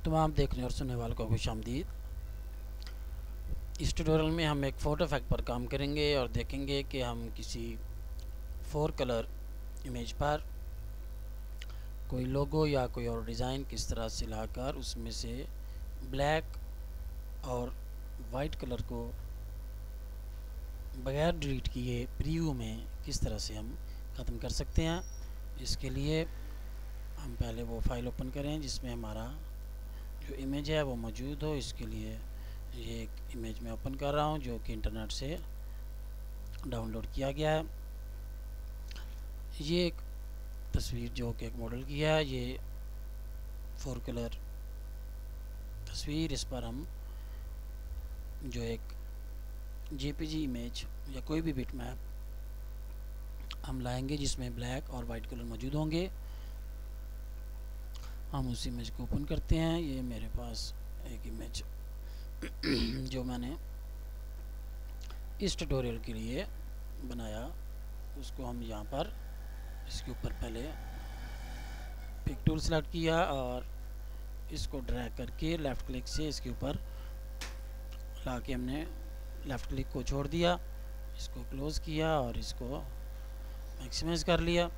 तमाम देखने और सुनने वालों को खुशामदीद। इस ट्यूटोरियल में हम एक फ़ोटो इफेक्ट पर काम करेंगे और देखेंगे कि हम किसी 4 कलर इमेज पर कोई लोगो या कोई और डिज़ाइन किस तरह से लाकर उसमें से ब्लैक और वाइट कलर को बगैर डिलीट किए प्रीव्यू में किस तरह से हम ख़त्म कर सकते हैं। इसके लिए हम पहले वो फाइल ओपन करें जिसमें हमारा जो इमेज है वो मौजूद हो। इसके लिए ये एक इमेज मैं ओपन कर रहा हूँ जो कि इंटरनेट से डाउनलोड किया गया है। ये एक तस्वीर जो कि एक मॉडल की है, ये 4 कलर तस्वीर। इस पर हम जो एक जेपीजी इमेज या कोई भी बिटमैप हम लाएंगे जिसमें ब्लैक और वाइट कलर मौजूद होंगे। हम उस इमेज को ओपन करते हैं। ये मेरे पास एक इमेज जो मैंने इस ट्यूटोरियल के लिए बनाया, उसको हम यहाँ पर इसके ऊपर पहले पिक टूल सेलेक्ट किया और इसको ड्रैग करके लेफ़्ट क्लिक से इसके ऊपर ला के हमने लेफ़्ट क्लिक को छोड़ दिया, इसको क्लोज़ किया और इसको मैक्सिमाइज कर लिया।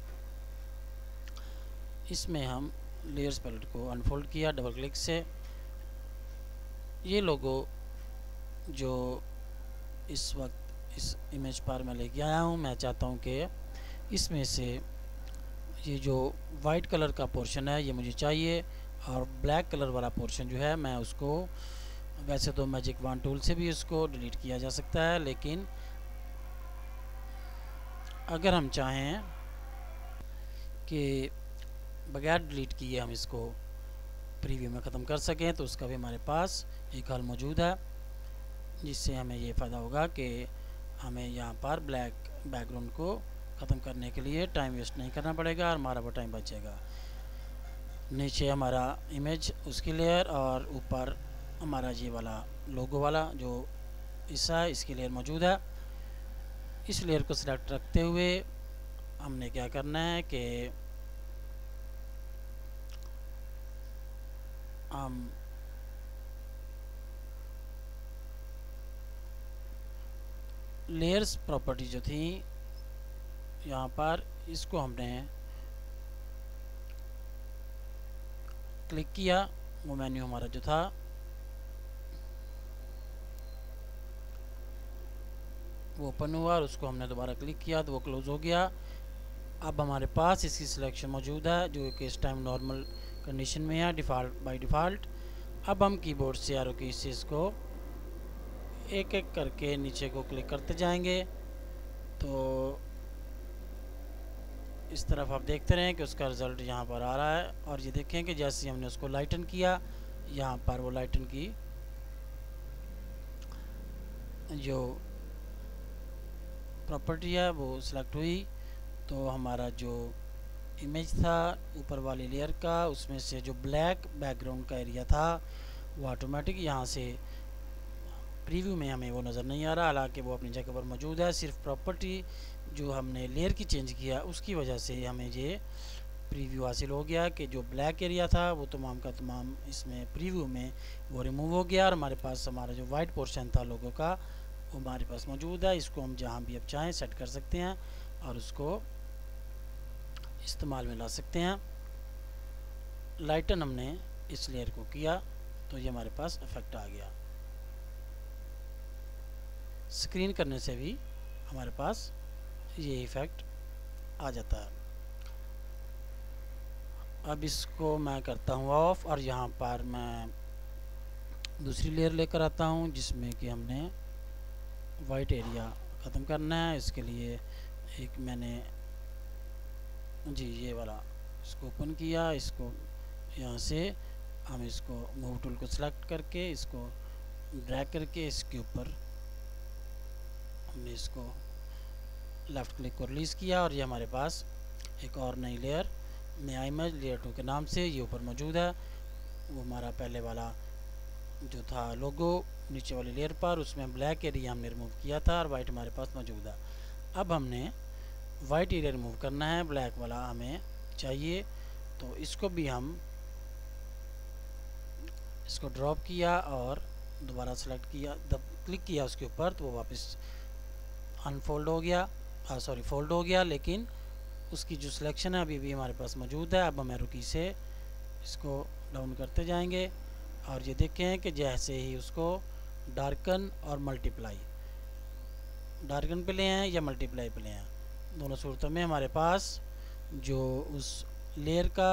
इसमें हम लेयर्स पैलेट को अनफोल्ड किया डबल क्लिक से। ये लोगो जो इस वक्त इस इमेज पर मैं लेके आया हूँ, मैं चाहता हूँ कि इसमें से ये जो वाइट कलर का पोर्शन है ये मुझे चाहिए और ब्लैक कलर वाला पोर्शन जो है मैं उसको, वैसे तो मैजिक वॉन्ड टूल से भी इसको डिलीट किया जा सकता है, लेकिन अगर हम चाहें कि बगैर डिलीट किए हम इसको प्रीव्यू में ख़त्म कर सकें तो उसका भी हमारे पास एक हल मौजूद है, जिससे हमें ये फ़ायदा होगा कि हमें यहाँ पर ब्लैक बैकग्राउंड को ख़त्म करने के लिए टाइम वेस्ट नहीं करना पड़ेगा और हमारा वो टाइम बचेगा। नीचे हमारा इमेज उसकी लेयर और ऊपर हमारा ये वाला लोगो वाला जो हिस्सा है इसकी लेयर मौजूद है। इस लेयर को सिलेक्ट रखते हुए हमने क्या करना है कि हम लेयर्स प्रॉपर्टी जो थी यहाँ पर, इसको हमने क्लिक किया, वो मेन्यू हमारा जो था वो ओपन हुआ और उसको हमने दोबारा क्लिक किया तो वो क्लोज़ हो गया। अब हमारे पास इसकी सिलेक्शन मौजूद है जो कि इस टाइम नॉर्मल कंडीशन में है डिफ़ॉल्ट बाय डिफ़ॉल्ट। अब हम कीबोर्ड से एरो की से इसको एक एक करके नीचे को क्लिक करते जाएंगे तो इस तरफ आप देखते रहें कि उसका रिज़ल्ट यहाँ पर आ रहा है। और ये देखें कि जैसे हमने उसको लाइटन किया, यहाँ पर वो लाइटन की जो प्रॉपर्टी है वो सिलेक्ट हुई, तो हमारा जो इमेज था ऊपर वाली लेयर का उसमें से जो ब्लैक बैकग्राउंड का एरिया था वो ऑटोमेटिक यहाँ से प्रीव्यू में हमें वो नज़र नहीं आ रहा, हालांकि वो अपनी जगह पर मौजूद है। सिर्फ प्रॉपर्टी जो हमने लेयर की चेंज किया उसकी वजह से हमें ये प्रीव्यू हासिल हो गया कि जो ब्लैक एरिया था वो तमाम का तमाम इसमें प्रीव्यू में वो रिमूव हो गया और हमारे पास हमारा जो वाइट पोर्शन था लोगों का वो हमारे पास मौजूद है। इसको हम जहाँ भी अब चाहें सेट कर सकते हैं और उसको इस्तेमाल में ला सकते हैं। लाइटन हमने इस लेयर को किया तो ये हमारे पास इफेक्ट आ गया। स्क्रीन करने से भी हमारे पास ये इफ़ेक्ट आ जाता है। अब इसको मैं करता हूँ ऑफ और यहाँ पर मैं दूसरी लेयर लेकर आता हूँ जिसमें कि हमने वाइट एरिया ख़त्म करना है। इसके लिए एक मैंने ये वाला इसको ओपन किया, इसको यहाँ से हम इसको मूव टूल को सिलेक्ट करके इसको ड्रैग करके इसके ऊपर हमने इसको लेफ़्ट क्लिक को रिलीज़ किया और ये हमारे पास एक और नई लेयर नया इमेज लेयर 2 के नाम से ये ऊपर मौजूद है। वो हमारा पहले वाला जो था लोगो नीचे वाली लेयर पर, उसमें ब्लैक एरिया हमने रिमूव किया था और वाइट हमारे पास मौजूद है। अब हमने वाइट एरिया रिमूव करना है, ब्लैक वाला हमें चाहिए, तो इसको भी हम इसको ड्रॉप किया और दोबारा सेलेक्ट किया, जब क्लिक किया उसके ऊपर तो वो वापस अनफोल्ड हो गया, सॉरी फोल्ड हो गया, लेकिन उसकी जो सिलेक्शन है अभी भी हमारे पास मौजूद है। अब हम एरो की से इसको डाउन करते जाएंगे और ये देखें कि जैसे ही उसको डार्कन और मल्टीप्लाई, डार्कन पे ले आए या मल्टीप्लाई पे ले आए, दोनों सूरतों में हमारे पास जो उस लेयर का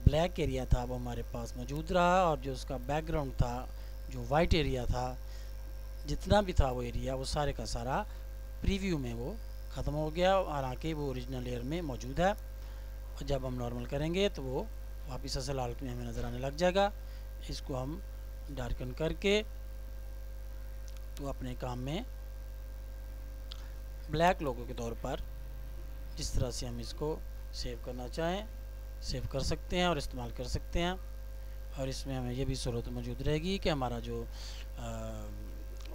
ब्लैक एरिया था वो हमारे पास मौजूद रहा, और जो उसका बैकग्राउंड था, जो वाइट एरिया था, जितना भी था वो एरिया, वो सारे का सारा प्रीव्यू में वो ख़त्म हो गया, और आके वो ओरिजिनल लेयर में मौजूद है। और जब हम नॉर्मल करेंगे तो वो वापस असल हालत में हमें नज़र आने लग जाएगा। इसको हम डार्कन करके तो अपने काम में ब्लैक लोगो के तौर पर जिस तरह से हम इसको सेव करना चाहें सेव कर सकते हैं और इस्तेमाल कर सकते हैं। और इसमें हमें ये भी सहूलत मौजूद रहेगी कि हमारा जो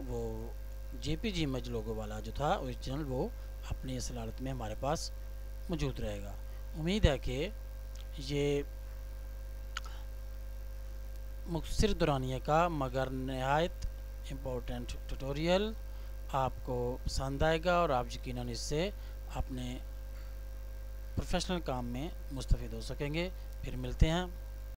वो जेपीजी इमेज लोगो वाला जो था ओरिजिनल, वो अपनी असल हालत में हमारे पास मौजूद रहेगा। उम्मीद है कि ये मुख्तसर दौरानिया का मगर नहायत इम्पोर्टेंट ट्यूटोरियल आपको पसंद आएगा और आप यकीनन इससे अपने प्रोफेशनल काम में मुस्तफ़ीद हो सकेंगे। फिर मिलते हैं।